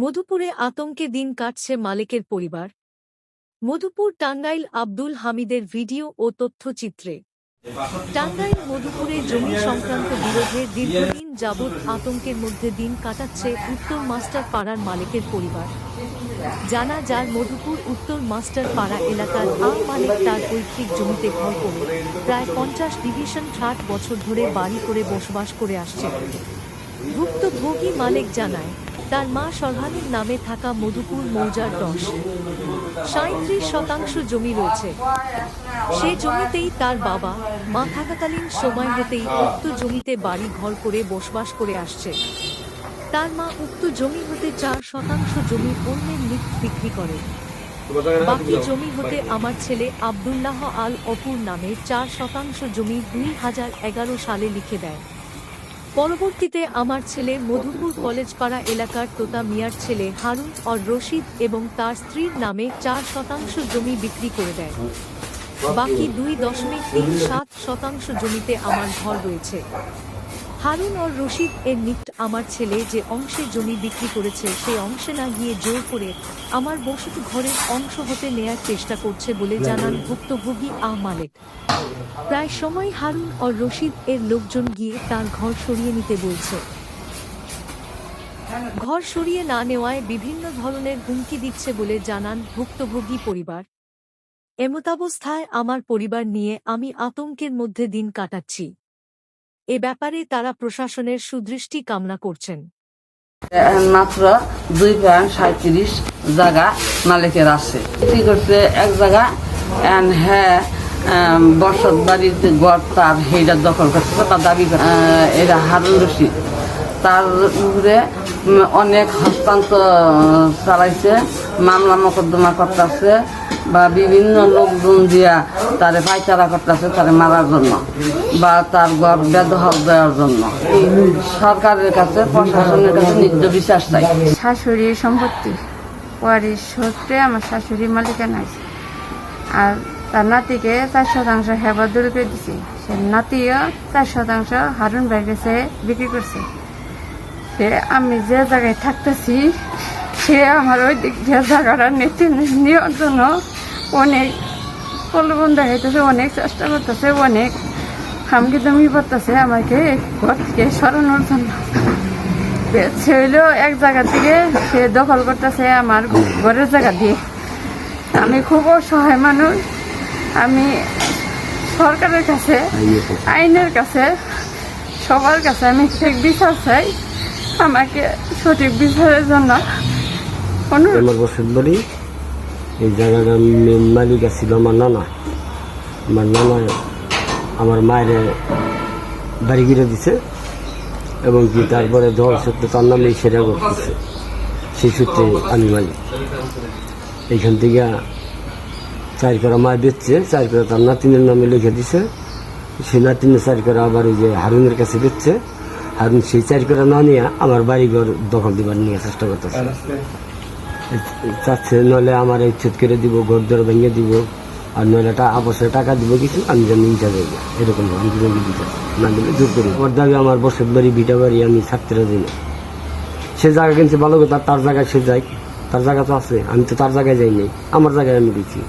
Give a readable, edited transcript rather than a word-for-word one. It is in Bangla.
মধুপুরে আতঙ্কে দিন কাটছে মালেকের পরিবার। মধুপুর টাঙ্গাইল আব্দুল হামিদের ভিডিও ও তথ্যচিত্রে। টাঙ্গাইল মধুপুরে জমি সংক্রান্ত বিরোধে দীর্ঘদিন যাবৎ আতঙ্কের মধ্যে দিন কাটাচ্ছে উত্তর মাস্টার পাড়ার মালেকের পরিবার। জানা যায় মধুপুর উত্তর মাস্টার পাড়া এলাকার মালেক তার পৈতৃক জমিতে ঘর করে প্রায় 50 ডিভিশন 60 বছর ধরে বাড়ি করে বসবাস করে আসছে। ভুক্তভোগী মালেক জানায়, তার মা সরহানির নামে থাকা মধুপুর মৌজার 37% জমি রয়েছে। সে জমিতেই তার বাবা মা থাকাকালীন সময় হতেই উক্ত জমিতে বাড়ি ঘর করে বসবাস করে আসছে। তার মা উক্ত জমি হতে 4% জমি অন্যের নিকট বিক্রি করে। বাকি জমি হতে আমার ছেলে আব্দুল্লাহ আল অপুর নামে 4% জমি 2011 সালে লিখে দেয়। পরবর্তীতে আমার ছেলে মধুপুর কলেজপাড়া এলাকার তোতা মিয়ার ছেলে হারুন আর রশিদ এবং তার স্ত্রীর নামে 4% জমি বিক্রি করে দেয়। বাকি 2.37% জমিতে আমার ঘর রয়েছে। হারুন আর রশিদ এর নিকট আমার ছেলে যে অংশে জমি বিক্রি করেছে সেই অংশে না গিয়ে জোর করে আমার বসত ঘরের অংশ হতে নেয়ার চেষ্টা করছে বলে জানান ভুক্তভোগী মালেক। প্রায় সময় হারুন আর রশিদ এর লোকজন গিয়ে তার ঘর সরিয়ে নিতে বলছে। ঘর সরিয়ে না নেওয়ায় বিভিন্ন ধরনের হুমকি দিচ্ছে বলে জানান ভুক্তভোগী পরিবার। এমতাবস্থায় আমার পরিবার নিয়ে আমি আতঙ্কের মধ্যে দিন কাটাচ্ছি। এ ব্যাপারে তারা প্রশাসনের সুদৃষ্টি কামনা করছেন। মাত্র 2.37 জায়গা মালিকের আছে, কি করছে এক জায়গা হ্যাঁ বসত বাড়িতে গড় তার সেইটা দখল করছে বা দাবি করছে। এরা হারুন রশিদ তার উপরে অনেক হস্তান্তর চালাইছে, মামলা মোকদ্দমা করতেছে বা বিভিন্ন লোকজন দিয়া তারে পাইচারা করতেছে তারে মারার জন্য বা তার গড় বেদখল দেওয়ার জন্য। সরকারের কাছে প্রশাসনের কাছে নিজ বিশ্বাস চাই। শাশুড়ির সম্পত্তি ওয়ারিশ সূত্রে আমার শাশুড়ি মালিকানা আছে, আর তার নাতিকে 4% হেফাজত করে দিছে। সে নাতিও 4% হারুন ভাইয়ের কাছে বিক্রি করছে। সে আমি যে জায়গায় থাকতেছি সে আমার ওই দিক দিয়ে জায়গাটা নেওয়ার জন্য অনেক প্রলোভন দেখাইতেছে, অনেক চেষ্টা করতেছে, অনেক হামকি দমি করতেছে আমাকে ঘর থেকে সরানোর জন্য। সে হইলো এক জায়গা থেকে সে দখল করতেছে আমার ঘরের জায়গা দিয়ে। আমি খুব অসহায় মানুষ। আমি সরকারের কাছে, আইনের কাছে, সবার কাছে আমি ঠিক বিচার চাই। আমাকে সঠিক বিচারের জন্য আমার বসত বাড়ি এই জায়গাটার মালিক ছিল আমার নানা। আমার নানা আমার মায়ের বাড়ি গিরে দিছে এবং কি তারপরে দল সূত্রে তার নামে সেরা করতেছে। সেই সূত্রে আমি মালিক। এইখান থেকে 4 করা মায় বেচছে, 4 করা তার নাতিনের নামে লিখে দিছে। সেই নাতিনের 4 করা আবার ওই যে হারুনের কাছে বেচছে। হারুন সেই 4 করা না নিয়ে আমার বাড়িঘর দখল দিবার নিয়ে চেষ্টা করতেছে, চাচ্ছে। নইলে আমার উচ্ছেদ করে দিব, ঘর দর ভেঙে দিব, আর নইলে অবশ্যই টাকা দিব কিছু, আমি যেন ইটা দেব এরকম দিতে না দিলে জোর করি। ওর দাবি আমার বসত বাড়ি ভিটা বাড়ি আমি থাকতে রাজি না। সে জায়গা কিনছে ভালো কথা, তার জায়গায় সে যায়, তার জায়গা তো আছে, আমি তো তার জায়গায় যাই নাই, আমার জায়গায় আমি দিচ্ছি।